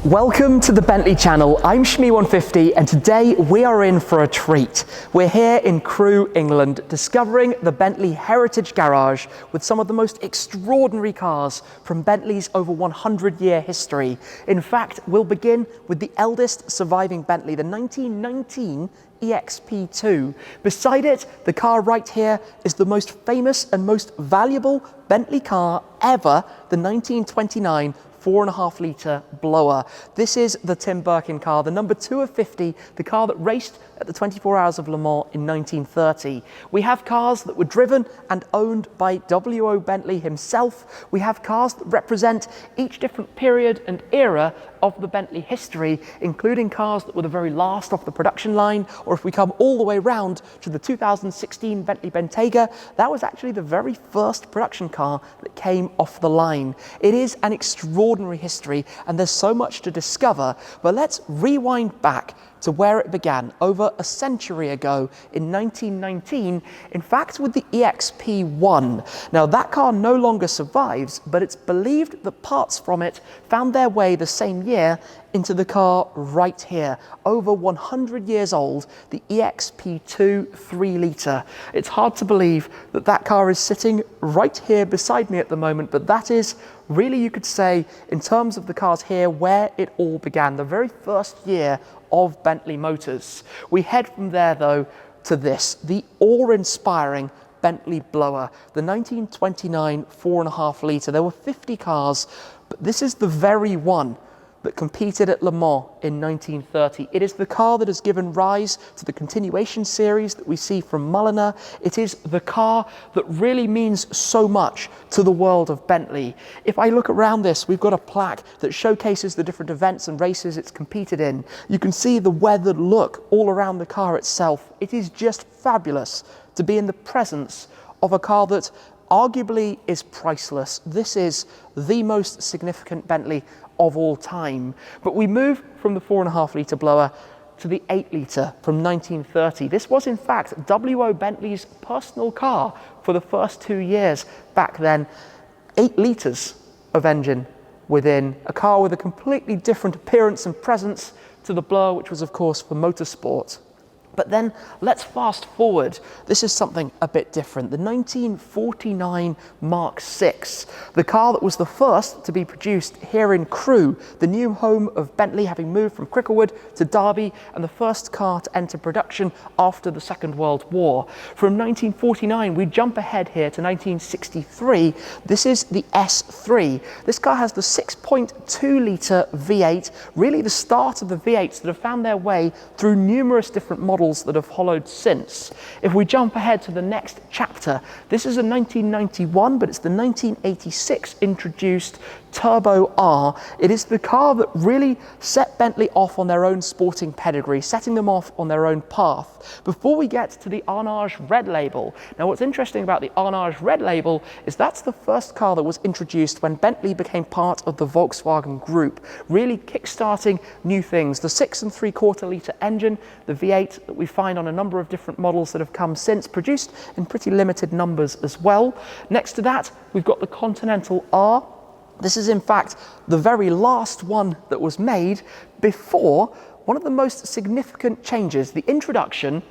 Welcome to the Bentley channel. I'm Shmee150 and today we are in for a treat. We're here in Crewe, England, discovering the Bentley Heritage Garage with some of the most extraordinary cars from Bentley's over 100-year history. In fact, we'll begin with the eldest surviving Bentley, the 1919 EXP2. Beside it, the car right here is the most famous and most valuable Bentley car ever, the 1929 4.5 litre Blower. This is the Tim Birkin car, the number 2 of 50, the car that raced at the 24 Hours of Le Mans in 1930. We have cars that were driven and owned by W.O. Bentley himself. We have cars that represent each different period and era of the Bentley history, including cars that were the very last off the production line, or if we come all the way round to the 2016 Bentley Bentayga, that was actually the very first production car that came off the line. It is an extraordinary history and there's so much to discover, but let's rewind back to where it began over a century ago in 1919, in fact with the EXP1. Now that car no longer survives, but it's believed that parts from it found their way the same year into the car right here, over 100 years old, the EXP2 3 litre. It's hard to believe that that car is sitting right here beside me at the moment, but that is really, you could say, in terms of the cars here, where it all began, the very first year of Bentley Motors. We head from there though to this, the awe-inspiring Bentley Blower, the 1929 4.5 litre. There were 50 cars, but this is the very one that competed at Le Mans in 1930. It is the car that has given rise to the continuation series that we see from Mulliner. It is the car that really means so much to the world of Bentley. If I look around this, we've got a plaque that showcases the different events and races it's competed in. You can see the weathered look all around the car itself. It is just fabulous to be in the presence of a car that arguably is priceless. This is the most significant Bentley of all time. But we move from the 4.5 litre Blower to the 8 litre from 1930. This was in fact W.O. Bentley's personal car for the first 2 years back then. 8 litres of engine within, a car with a completely different appearance and presence to the Blower, which was of course for motorsport. But then let's fast forward. This is something a bit different. The 1949 Mark VI, the car that was the first to be produced here in Crewe, the new home of Bentley, having moved from Cricklewood to Derby, and the first car to enter production after the Second World War. From 1949, we jump ahead here to 1963. This is the S3. This car has the 6.2 litre V8, really the start of the V8s that have found their way through numerous different models that have followed since. If we jump ahead to the next chapter, this is a 1991, but it's the 1986 introduced Turbo R. It is the car that really set Bentley off on their own sporting pedigree, setting them off on their own path. Before we get to the Arnage Red Label. Now what's interesting about the Arnage Red Label is that's the first car that was introduced when Bentley became part of the Volkswagen Group, really kickstarting new things. The 6 3/4 litre engine, the V8 that we find on a number of different models that have come since, produced in pretty limited numbers as well. Next to that, we've got the Continental R. This is in fact the very last one that was made before one of the most significant changes, the introduction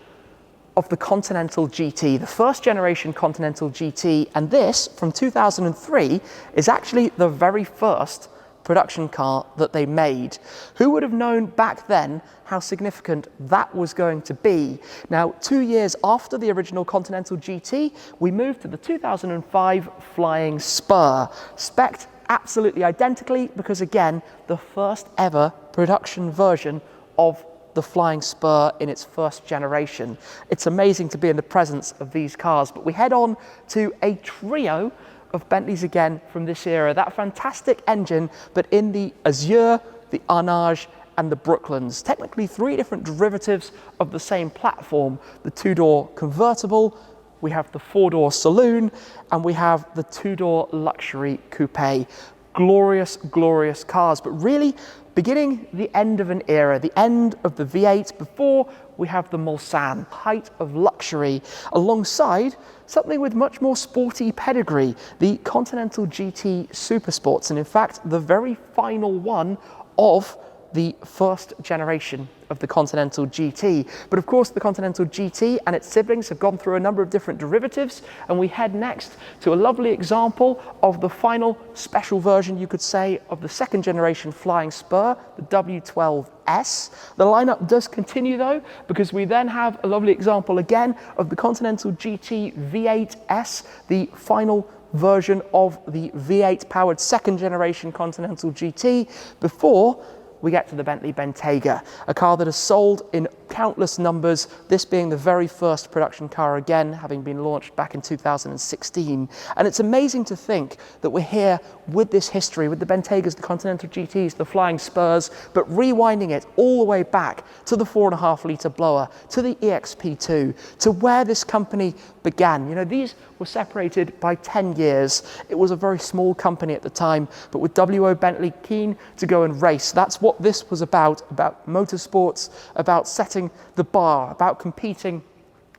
of the Continental GT, the first generation Continental GT, and this from 2003 is actually the very first production car that they made. Who would have known back then how significant that was going to be? Now, 2 years after the original Continental GT, we moved to the 2005 Flying Spur, spec'd absolutely identically because again, the first ever production version of the Flying Spur in its first generation. It's amazing to be in the presence of these cars, but we head on to a trio of Bentleys again from this era, that fantastic engine, but in the Azure, the Arnage and the Brooklands. Technically 3 different derivatives of the same platform, the 2-door convertible, we have the 4-door saloon, and we have the 2-door luxury coupe. Glorious, glorious cars, but really beginning the end of an era, the end of the V8 before we have the Mulsanne, height of luxury, alongside something with much more sporty pedigree, the Continental GT Supersports, and in fact the very final one of the first generation of the Continental GT. But of course, the Continental GT and its siblings have gone through a number of different derivatives, and we head next to a lovely example of the final special version, you could say, of the second generation flying spur, the W12 S. The lineup does continue though, because we then have a lovely example again of the Continental GT V8 S, the final version of the V8 powered second generation Continental GT, before we get to the Bentley Bentayga, a car that has sold in countless numbers, this being the very first production car again, having been launched back in 2016. And it's amazing to think that we're here with this history, with the Bentaygas, the Continental GTs, the flying spurs, but rewinding it all the way back to the 4.5 litre blower, to the EXP2, to where this company began. You know, these were separated by 10 years. It was a very small company at the time, but with W.O. Bentley keen to go and race. That's what this was about motorsports, about setting the bar, about competing.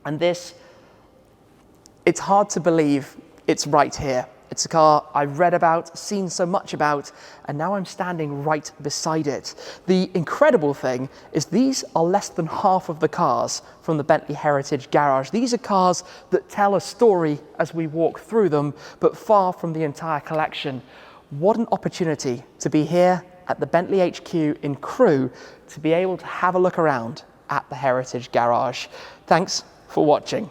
And this, it's hard to believe it's right here. It's a car I've read about, seen so much about, and now I'm standing right beside it. The incredible thing is these are less than half of the cars from the Bentley Heritage Garage. These are cars that tell a story as we walk through them, but far from the entire collection. What an opportunity to be here at the Bentley HQ in Crewe, to be able to have a look around at the Heritage Garage. Thanks for watching.